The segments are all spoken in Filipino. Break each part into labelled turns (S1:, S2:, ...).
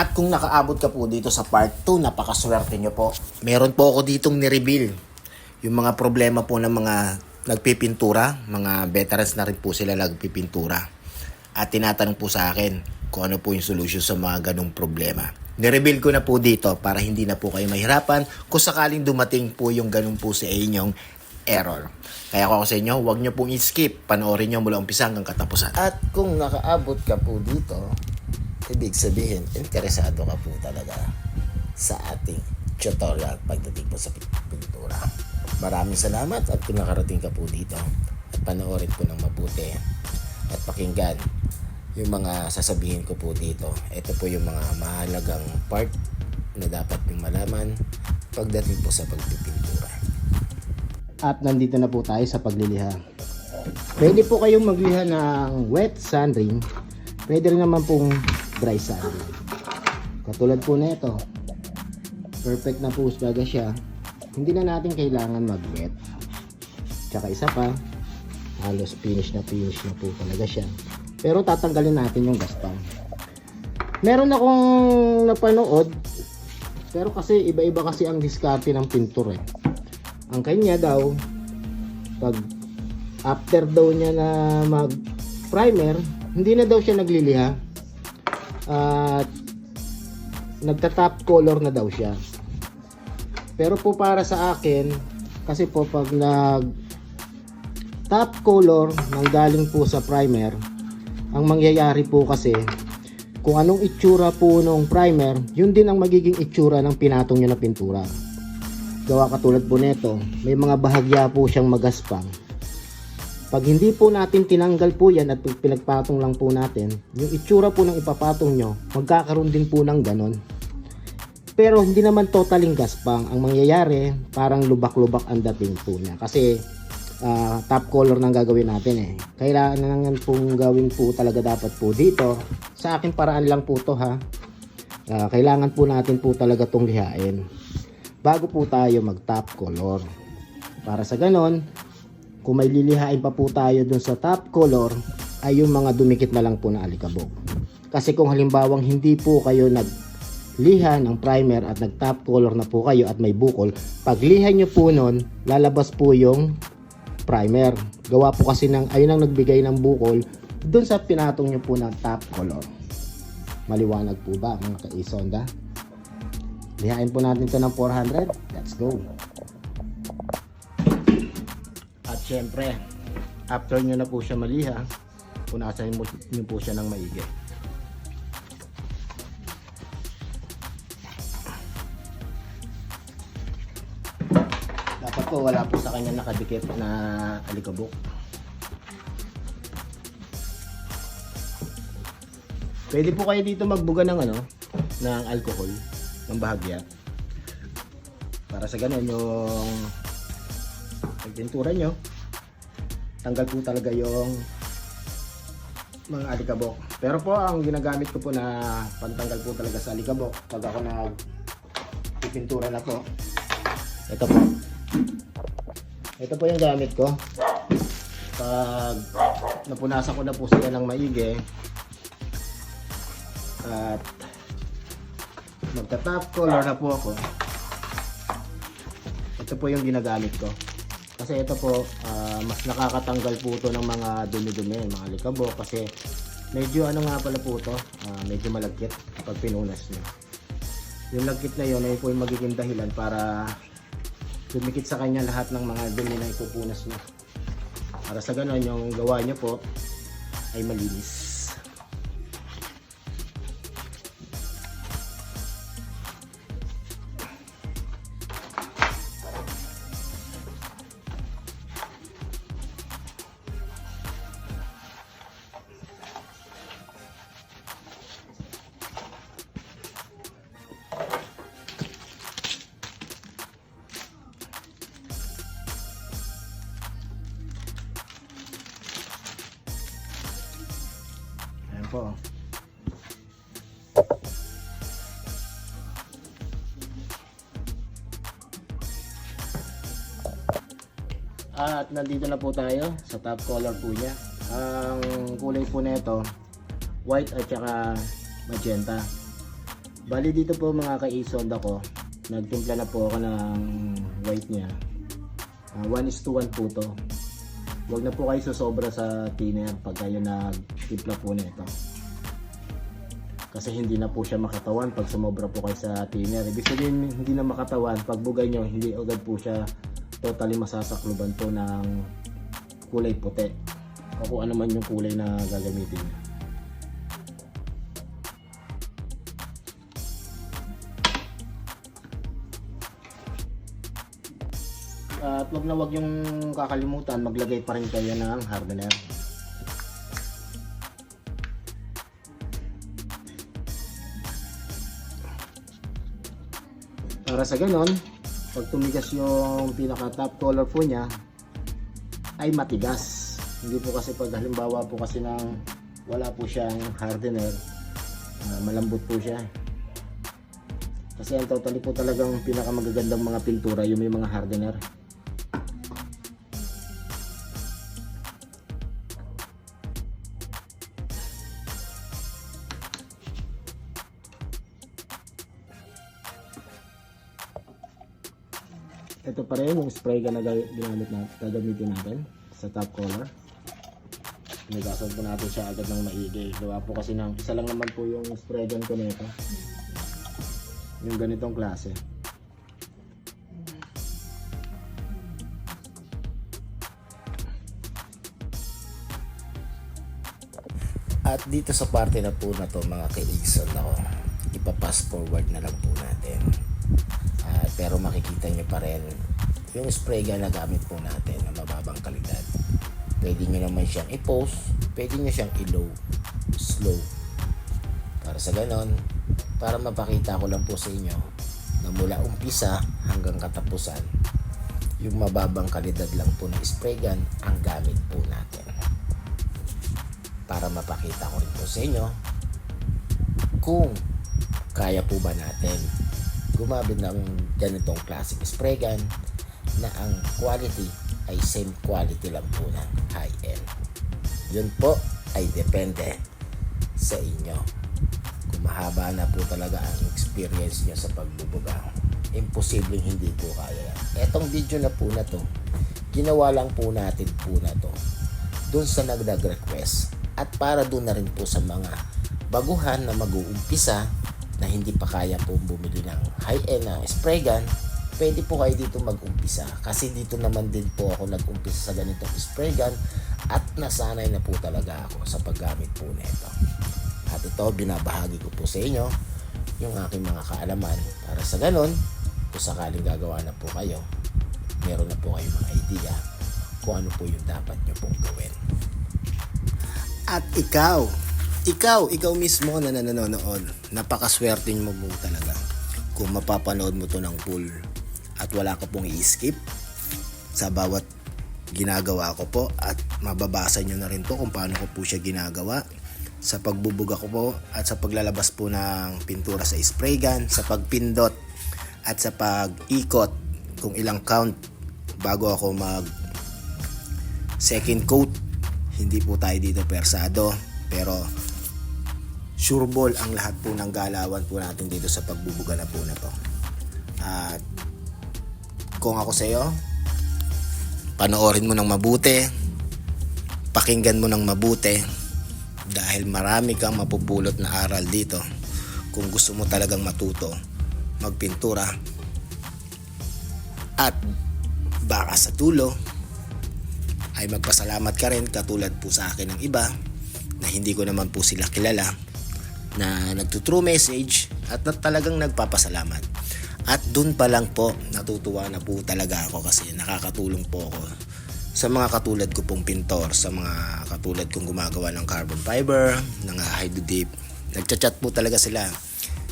S1: At kung nakaabot ka po dito sa part 2, napakaswerte nyo po. Meron po ako ditong nireveal. Yung mga problema po ng mga nagpipintura, mga veterans na rin po sila nagpipintura. At tinatanong po sa akin kung ano po yung solution sa mga ganong problema. Nireveal ko na po dito para hindi na po kayo mahirapan kung sakaling dumating po yung ganun po sa inyong error. Kaya ako sa inyo, huwag nyo pong i-skip. Panoorin nyo mula umpisa hanggang katapusan. At kung nakaabot ka po dito, ibig sabihin, interesado ka po talaga sa ating tutorial pagdating po sa pintura. Maraming salamat at kung nakarating ka po dito at panoorin po ng mabuti at pakinggan yung mga sasabihin ko po dito. Ito po yung mga mahalagang part na dapat yung malaman pagdating po sa pagpipintura. At nandito na po tayo sa pagliliha. Pwede po kayong magliha ng wet sand ring. Pwede rin naman pong dry sand ring. Katulad po na ito. Perfect na po talaga siya. Hindi na natin kailangan mag-wet. Tsaka isa pa, halos finish na po talaga siya. Pero tatanggalin natin yung gaspang. Meron akong napanood, pero kasi iba-iba kasi ang diskarte ng pintor eh. Ang kanya daw, pag after daw niya na mag primer, hindi na daw siya nagliliha at nagta-top color na daw siya. Pero po para sa akin, kasi po pag nag top color nang galing po sa primer, ang mangyayari po kasi kung anong itsura po nung primer, yun din ang magiging itsura ng pinatong nyo na pintura. Gawa katulad po nito, may mga bahagya po siyang magaspang. Pag hindi po natin tinanggal po yan at pinagpatong lang po natin, yung itsura po ng ipapatong nyo, magkakaroon din po ng ganon. Pero hindi naman totaling gaspang. Ang mangyayari, parang lubak-lubak ang dating po niya. Kasi top color nang gagawin natin eh. Kailangan pong gawin po talaga dapat po dito. Sa akin paraan lang po to ha. Kailangan po natin po talaga tong lihain bago po tayo mag top color. Para sa ganon, kung may lilihain pa po tayo dun sa top color, ay yung mga dumikit na lang po na alikabok. Kasi kung halimbawang hindi po kayo nagliha ng primer at nag top color na po kayo at may bukol, pag liha nyo po nun, lalabas po yung primer. Gawa po kasi ng ayun ang nagbigay ng bukol dun sa pinatong nyo po ng top color. Maliwanag po ba mga ka-isonda? Lihain po natin ito ng 400. Let's go. At syempre, after nyo na po siya maliha, punasan nyo po siya ng maigi. Dapat po wala po sa kanya nakadikit na alikabok. Pwede po kayo dito magbuga ng ng alcohol, ng bahagya. Para sa ganun yung pagpintura nyo, tanggal po talaga yung mga alikabok. Pero po ang ginagamit ko po na pantanggal po talaga sa alikabok pag ako nagpipintura na po, ito po yung gamit ko. Pag napunasan ko na po sila ng maigi at magta-top color na po ako, ito po yung ginagamit ko. Kasi ito po, mas nakakatanggal po ito ng mga dumi-dumi, mga alikabok. Kasi medyo nga pala po ito, medyo malagkit kapag pinunas nyo. Yung lagkit na yun ay po yung magiging dahilan para dumikit sa kanya lahat ng mga dumi na ipupunas nyo. Para sa ganon, yung gawa nyo po ay malinis. Po. At nandito na po tayo sa top color po niya. Ang kulay po nito white at saka magenta. Bali dito po mga ka-Ace Honda ko, nagtimpla na po ako ng white niya. 1:1 po to. Huwag na po kayo susobra sa thinner pag kayo nagtimpla po nito. Kasi hindi na po siya makatawan pag sumobra po kayo sa thinner. Ibig sabihin hindi na makatawan, pag bugay nyo, hindi agad po siya totally masasakluban po ng kulay puti. O kung ano man yung kulay na gagamitin nyo. At wag yung kakalimutan, maglagay pa rin kayo ng hardener. Para sa ganon, pag tumigas yung pinaka top color po niya, ay matigas. Hindi po kasi pag halimbawa po kasi wala po siyang hardener, malambot po siya. Kasi ang totally po talagang pinakamagagandang mga pintura yung may mga hardener. Ito pa rin yung spray gun na gagamitin natin sa top color. Nigasan po natin siya agad ng maigi. Gawa po kasi isa lang naman po yung spray gun ko nito. Yung ganitong klase. At dito sa parte na po na to mga ka-Ace Honda ko, ipapass forward na lang po natin. Pero makikita nyo pa rin yung spray gun na gamit po natin na mababang kalidad. Pwede nyo naman siyang i-pause, pwede nyo siyang i-low, slow. Para sa ganon, para mapakita ko lang po sa inyo na mula umpisa hanggang katapusan, yung mababang kalidad lang po ng spray gun ang gamit po natin. Para mapakita ko rin po sa inyo kung kaya po ba natin gumamit ng ganitong classic spray gun na ang quality ay same quality lang po ng high-end. Yun po ay depende sa inyo. Kung mahaba na po talaga ang experience nyo sa pagbubuga, imposibleng hindi po kaya. Etong video na po na to, ginawa lang po natin po na to dun sa nagdag-request at para dun na rin po sa mga baguhan na mag-uumpisa na hindi pa kaya po bumili ng high-end na spray gun. Pwede po kayo dito mag-umpisa kasi dito naman din po ako nag-umpisa sa ganitong spray gun at nasanay na po talaga ako sa paggamit po nito. At ito, binabahagi ko po sa inyo yung aking mga kaalaman para sa ganon, kung sakaling gagawa na po kayo, meron na po kayong mga idea kung ano po yung dapat nyo pong gawin. At ikaw mismo na nanonood, napakaswerte mo po talaga kung mapapanood mo to ng full at wala ka pong i-skip sa bawat ginagawa ko po at mababasa nyo na rin po kung paano ko po siya ginagawa sa pagbubuga ko po at sa paglalabas po ng pintura sa spray gun, sa pagpindot at sa pag-ikot kung ilang count bago ako mag second coat. Hindi po tayo dito persado, pero sure ball ang lahat po ng galawan po natin dito sa pagbubuga na po na to. At kung ako sa iyo, panoorin mo ng mabuti, pakinggan mo ng mabuti dahil marami kang mapupulot na aral dito kung gusto mo talagang matuto magpintura. At baka sa dulo ay magpasalamat ka rin katulad po sa akin ng iba na hindi ko naman po sila kilala na nagtutrue message at talagang nagpapasalamat. At dun pa lang po natutuwa na po talaga ako kasi nakakatulong po ako sa mga katulad ko pong pintor, sa mga katulad kong gumagawa ng carbon fiber, ng hydro dip. Nagchat-chat po talaga sila.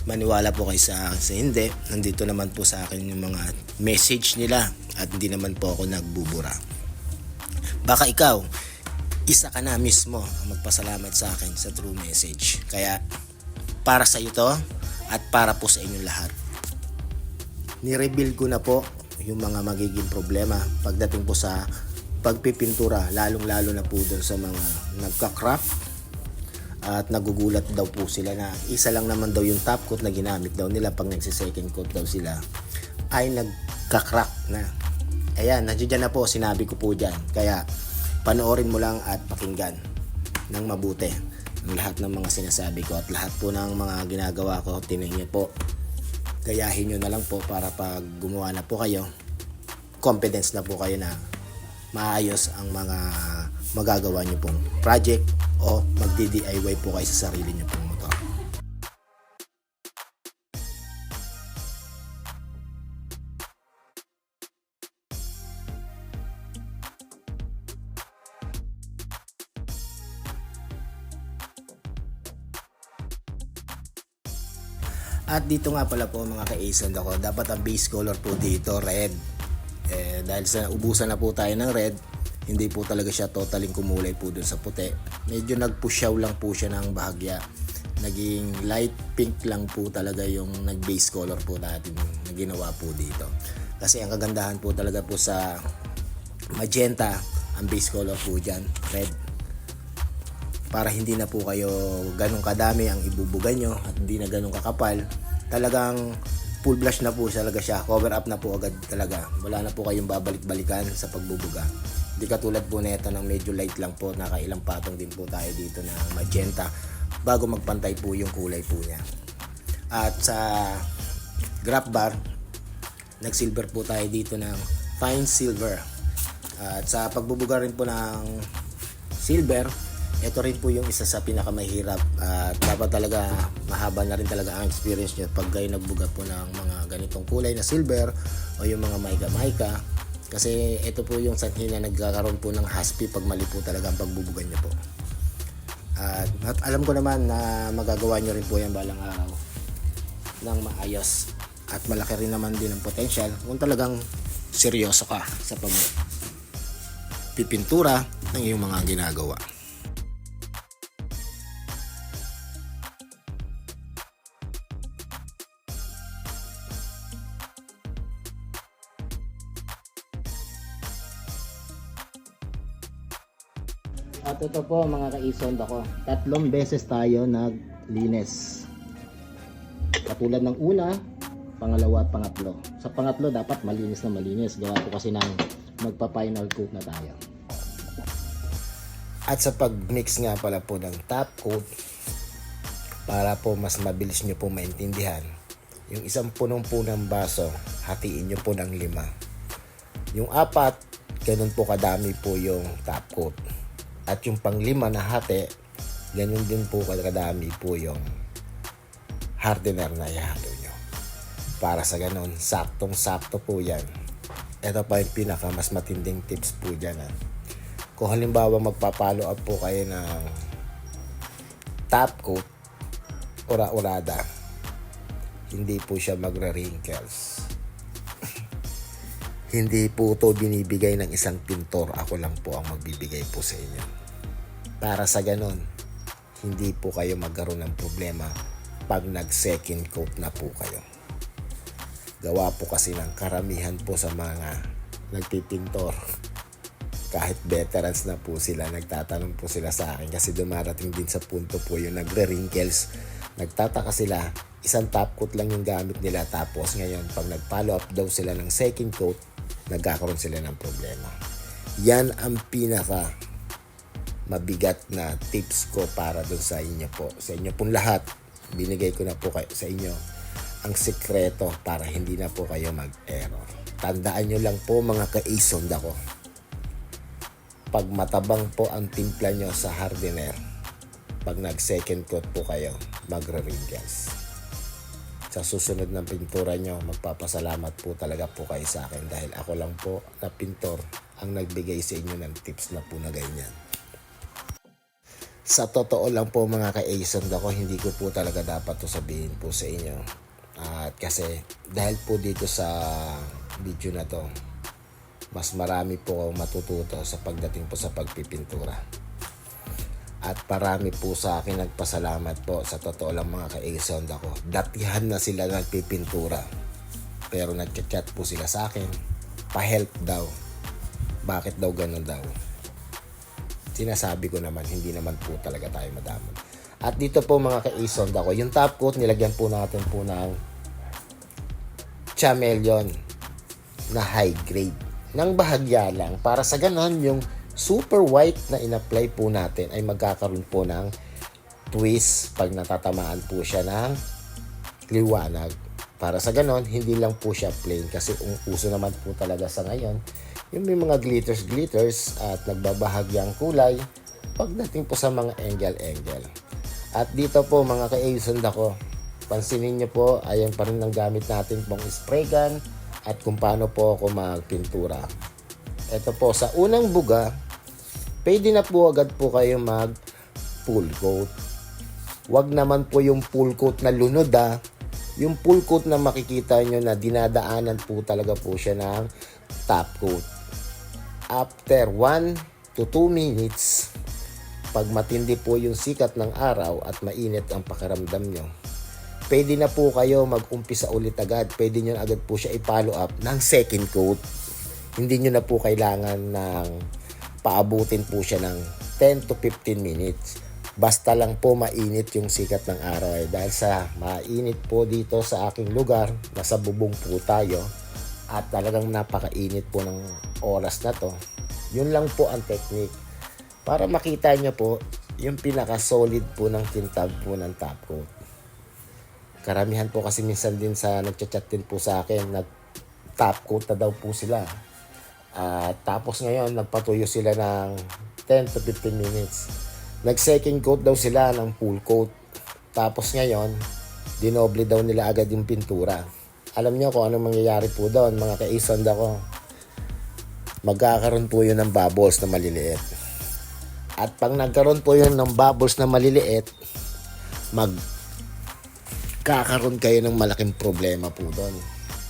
S1: Maniwala po kayo sa hindi. Nandito naman po sa akin yung mga message nila at hindi naman po ako nagbubura. Baka ikaw, isa ka na mismo magpasalamat sa akin sa true message. Kaya para sa iyo to at para po sa inyong lahat. Ni-reveal ko na po yung mga magiging problema pagdating po sa pagpipintura, lalong-lalo na po doon sa mga nagka-craft At nagugulat daw po sila na isa lang naman daw yung top coat na ginamit daw nila pag nagsi-second coat daw sila ay nagka-crack na. Ayan, nandiyan na po, sinabi ko po dyan. Kaya panoorin mo lang at pakinggan ng mabuti ang lahat ng mga sinasabi ko at lahat po ng mga ginagawa ko. Tingnan niyo po, gayahin nyo na lang po para pag gumawa na po kayo, confidence na po kayo na maayos ang mga magagawa nyo pong project o magdi-DIY po kayo sa sarili nyo pong motor. At dito nga pala po mga ka-Ason ako, dapat ang base color po dito red. Dahil sa ubusan na po tayo ng red, hindi po talaga siya totaling kumulay po dun sa puti. Medyo nagpusyaw lang po siya ng bahagya. Naging light pink lang po talaga yung nag-base color po natin na ginawa po dito. Kasi ang kagandahan po talaga po sa magenta, ang base color po dyan, red. Para hindi na po kayo ganun kadami ang ibubuga nyo at hindi na ganun kakapal. Talagang full blush na po talaga siya. Cover up na po agad talaga. Wala na po kayong babalik-balikan sa pagbubuga. Hindi katulad po nito ng medyo light lang po. Nakailang patong din po tayo dito ng magenta bago magpantay po yung kulay po niya. At sa graph bar, nag-silver po tayo dito ng fine silver. At sa pagbubuga rin po ng silver, ito rin po yung isa sa pinakamahirap at dapat talaga mahaba na rin talaga ang experience nyo pag kayo nagbuga po ng mga ganitong kulay na silver o yung mga mica kasi ito po yung sanhi na nagkakaroon po ng haspi pag mali po talaga ang pagbubugan nyo po. At alam ko naman na magagawa nyo rin po yan balang araw ng maayos at malaki rin naman din ang potential kung talagang seryoso ka sa pagpipintura ng iyong mga ginagawa. At ito po mga ka-Ason ako, 3 beses tayo naglinis. Katulad ng una, pangalawa at pangatlo. Sa pangatlo dapat malinis na malinis. Gawa po kasi ng magpa-final coat na tayo. At sa pag-mix nga pala po ng top coat, para po mas mabilis nyo po maintindihan, yung isang punong-punong baso, hatiin nyo po ng 5. Yung 4, ganun po kadami po yung top coat. At yung pang-5 na hati, ganun din po kadami po yung hardener na ihalo nyo. Para sa ganun, saktong-sakto po yan. Ito pa yung pinaka mas matinding tips po dyan. Kung halimbawa magpa-follow up po kayo ng top coat, ura-urada, hindi po siya magre-wrinkles. Hindi po to binibigay ng isang pintor. Ako lang po ang magbibigay po sa inyo. Para sa ganon, hindi po kayo magkaroon ng problema pag nag-second coat na po kayo. Gawa po kasi ng karamihan po sa mga nagpipintor. Kahit veterans na po sila, nagtatanong po sila sa akin kasi dumarating din sa punto po yung nagre-wrinkles. Nagtataka sila, isang top coat lang yung gamit nila tapos ngayon pag nag-follow up daw sila ng second coat, nagkakaroon sila ng problema. Yan ang pinaka mabigat na tips ko para doon sa inyo po. Sa inyo pong lahat, binigay ko na po sa inyo ang sikreto para hindi na po kayo mag-error. Tandaan nyo lang po mga ka-Ason ako. Pag matabang po ang timpla nyo sa hardener, pag nag-second coat po kayo, magre-wrinkles. Sa susunod ng pintura nyo, magpapasalamat po talaga po kayo sa akin dahil ako lang po na pintor ang nagbigay sa inyo ng tips na po na ganyan. Sa totoo lang po mga ka-Ason ako, hindi ko po talaga dapat to sabihin po sa inyo. At kasi dahil po dito sa video na to, mas marami po akong matututo sa pagdating po sa pagpipintura. At parami po sa akin nagpasalamat po. Sa totoo lang mga ka-Ason ako, datihan na sila nagpipintura. Pero nag-chat po sila sa akin, pa-help daw. Bakit daw ganun daw? Sinasabi ko naman, hindi naman po talaga tayo madamot. At dito po mga ka-Sonda ko, yung top coat nilagyan po natin po ng chameleon na high grade. Nang bahagya lang para sa ganon yung super white na in-apply po natin ay magkakaroon po ng twist pag natatamaan po siya ng liwanag. Para sa ganon, hindi lang po siya plain kasi uso naman po talaga sa ngayon yung may mga glitters at nagbabahagyang kulay pagdating po sa mga angle. At dito po mga ka-Sonda ko, pansinin nyo po, ayan pa rin ang gamit natin pong spray gun at kung paano po ako magpintura. Ito po, sa unang buga, pwede na po agad po kayo mag full coat. Wag naman po yung full coat na lunod yung full coat na makikita nyo na dinadaanan po talaga po siya ng top coat. After 1 to 2 minutes, pag matindi po yung sikat ng araw at mainit ang pakiramdam nyo, pwede na po kayo mag-umpisa ulit agad. Pwede nyo agad po siya i-follow up ng second coat. Hindi nyo na po kailangan ng paabutin po siya ng 10 to 15 minutes. Basta lang po mainit yung sikat ng araw. Dahil sa mainit po dito sa aking lugar, nasa bubong po tayo, at talagang napakainit po ng oras na to. Yun lang po ang technique. Para makita nyo po yung pinaka-solid po ng tintab po ng top coat. Karamihan po kasi minsan din sa nagchat-chat din po sa akin, nag-top coat na daw po sila. Tapos ngayon, nagpatuyo sila ng 10 to 15 minutes. Nag-second coat daw sila ng full coat. Tapos ngayon, dinoble daw nila agad yung pintura. Alam niyo kung anong mangyayari po doon, mga ka-Sonda ko. Magkakaroon po yun ng bubbles na maliliit. At pag nagkaroon po yun ng bubbles na maliliit, magkakaroon kayo ng malaking problema po doon.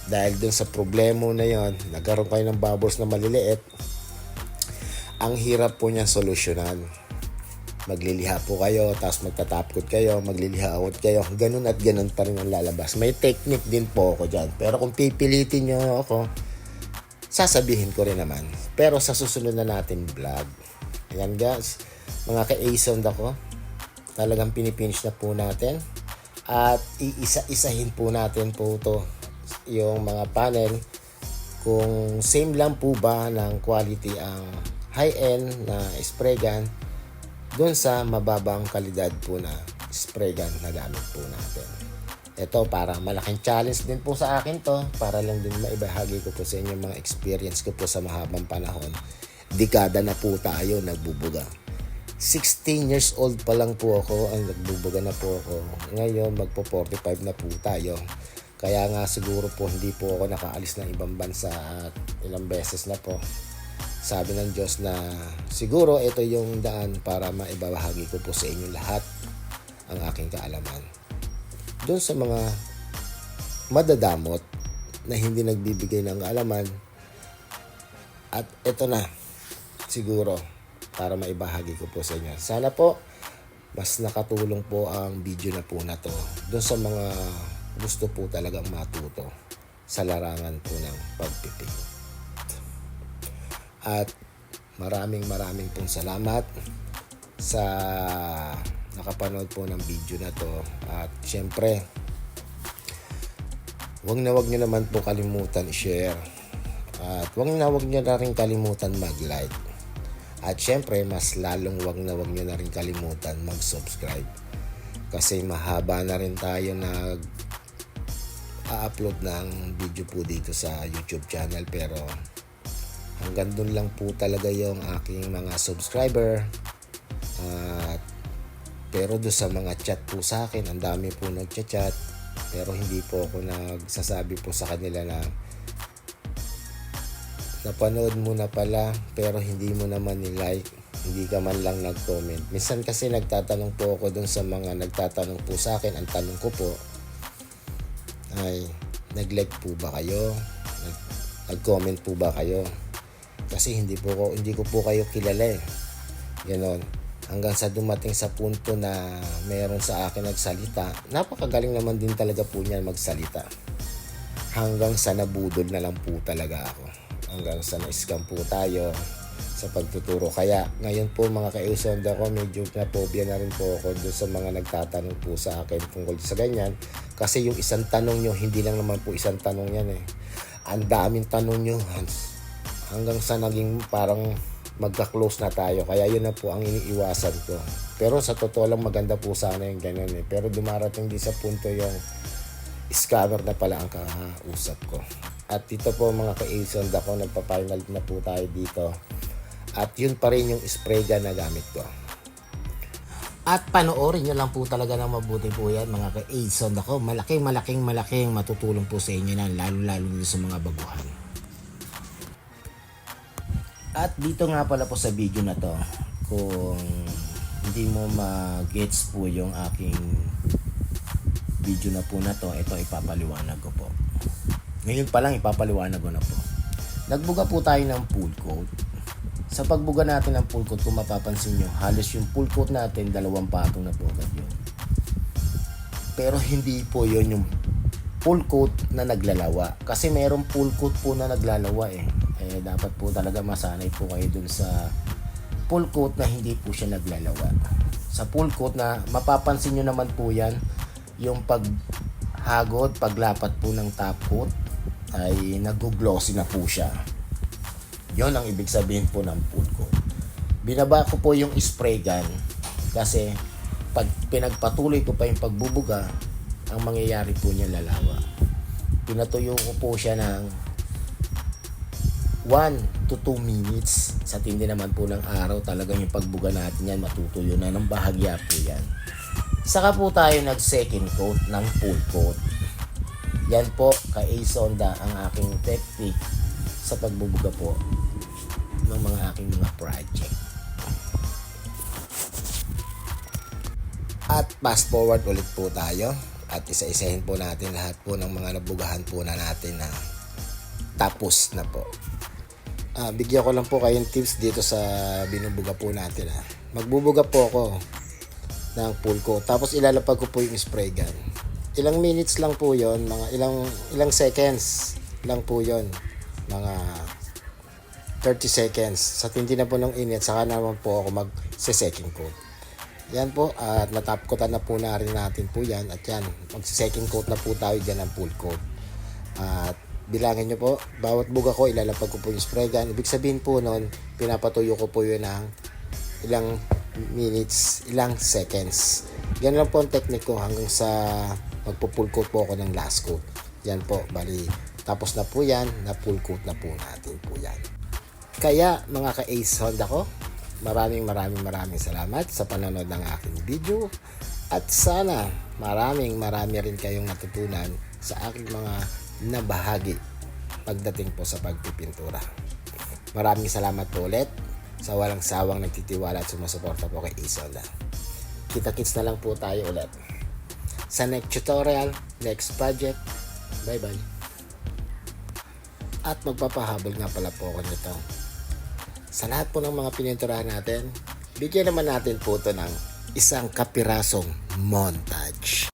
S1: Dahil dun sa problema na yon, nagkaroon kayo ng bubbles na maliliit, ang hirap po niya solusyonan. Magliliha po kayo, tapos magtatapkot kayo, magliliha-out kayo, ganun at ganun pa rin ang lalabas. May technique din po ako dyan. Pero kung pipilitin nyo ako, sasabihin ko rin naman. Pero sa susunod na natin vlog. Ayan guys, mga ka-Sonda ko, talagang pinipinish na po natin. At iisa-isahin po natin po ito, yung mga panel, kung same lang po ba ng quality ang high-end na spray gun doon sa mababang kalidad po na spray gun na gamit po natin. Ito para malaking challenge din po sa akin to, para lang din maibahagi ko po sa inyo mga experience ko po sa mahabang panahon. Dekada na po tayo nagbubuga. 16 years old pa lang po ako ang nagbubuga na po ako. Ngayon magpo 45 na po tayo. Kaya nga siguro po hindi po ako nakaalis ng ibang bansa at ilang beses na po. Sabi ng Diyos na siguro ito yung daan para maibahagi ko po sa inyo lahat ang aking kaalaman. Doon sa mga madadamot na hindi nagbibigay ng kaalaman, at ito na siguro para maibahagi ko po sa inyo. Sana po mas nakatulong po ang video na po na to doon sa mga gusto po talagang matuto sa larangan po ng pagpipig. At maraming pong salamat sa nakapanood po ng video na to. At syempre, wag nyo naman po kalimutan i-share. At wag nyo na rin kalimutan mag-like. At syempre, mas lalong wag nyo na rin kalimutan mag-subscribe. Kasi mahaba na rin tayo nag-upload ng video po dito sa YouTube channel. Pero hanggang dun lang po talaga yung aking mga subscriber. Pero doon sa mga chat po sa akin, ang dami po nagchat-chat. Pero hindi po ako nagsasabi po sa kanila na napanood mo na pala pero hindi mo naman ni-like, hindi ka man lang nag-comment. Minsan kasi nagtatanong po ako doon sa mga nagtatanong po sa akin. Ang tanong ko po ay, nag-like po ba kayo? Nag-comment po ba kayo? Kasi hindi ko po kayo kilala eh. Ganon. Hanggang sa dumating sa punto na mayroon sa akin nagsalita. Napakagaling naman din talaga po niya magsalita. Hanggang sa nabudol na lang po talaga ako. Hanggang sa na-scam po tayo sa pagtuturo. Kaya ngayon po mga ka-Sonda ko, medyo na-phobia na rin po ako doon sa mga nagtatanong po sa akin tungkol sa ganyan. Kasi yung isang tanong nyo, hindi lang naman po isang tanong yan eh. Ang daming tanong nyo, hanggang sa naging parang magka-close na tayo. Kaya yun na po ang iniiwasan ko. Pero sa totoo lang maganda po sana yung ganyan eh. Pero dumarating din sa punto yung scammer na pala ang kakausap ko. At dito po mga ka-Sonda ko, nagpa-final na po tayo dito. At yun pa rin yung spray gun na gamit ko. At panoorin nyo lang po talaga ng mabuti po yan mga ka-Sonda ko. Malaking matutulong po sa inyo na lalo dito sa mga baguhan. At dito nga pala po sa video na to, kung hindi mo ma-gets po yung aking video na po na to, ito ipapaliwanag ko po. Ngayon pa lang ipapaliwanag ko na po. Nagbuga po tayo ng full coat. Sa pagbuga natin ng full coat, kung mapapansin nyo, halos yung full coat natin, 2 patong na po agad yun. Pero hindi po yun yung full coat na naglalawa. Kasi mayroong full coat po na naglalawa eh. Dapat po talaga masanay po kayo dun sa full coat na hindi po siya naglalawa. Sa full coat na mapapansin nyo naman po yan, yung paghagod, paglapat po ng top coat ay nag-glossy na po siya. Yon ang ibig sabihin po ng full coat. Binaba ko po yung spray gun kasi pag pinagpatuloy ko pa yung pagbubuga, ang mangyayari po niya lalawa. Pinatuyo ko po siya ng 1 to 2 minutes. Sa tindi naman po ng araw, talagang yung pagbuga natin yan, matutuyo na ng bahagya po yan. Saka po tayo nag second coat ng full coat. Yan po ka-Sonda ang aking technique sa pagbubuga po ng mga aking mga project. At fast forward ulit po tayo at isa-isahin po natin lahat po ng mga nabugahan po na natin na tapos na po. Bigyan ko lang po kayong tips dito sa binubuga po natin. Magbubuga po ako ng full coat, tapos ilalapag ko po yung spray gun. Ilang minutes lang po yon, mga ilang seconds lang po yon, mga 30 seconds. Sa tindi na po ng init, saka naman po ako mag-second coat. Yan po, at natap coatan na po na rin natin po yan. At yan, mag-second coat na po tayo dyan ng full coat. At bilangin nyo po, bawat buga ko, ilalapag ko po yung spray gun. Ibig sabihin po nun, pinapatuyo ko po yun ng ilang minutes, ilang seconds. Yan lang po ang technique ko hanggang sa magpo-full coat po ako ng last coat. Yan po, bali, tapos na po yan, na full coat na po natin po yan. Kaya mga ka-Sonda ko, maraming salamat sa panonood ng aking video. At sana marami rin kayong natutunan sa aking mga nabahagi pagdating po sa pagpipintura. Maraming salamat po ulit sa walang sawang nagtitiwala at sumusuporta po kay Sonda. Kita-kits na lang po tayo ulit sa next tutorial, next project. Bye-bye. At magpapahabol nga pala po ako nito. Sa lahat po ng mga pininturahan natin, bigyan naman natin po ito ng isang kapirasong montage.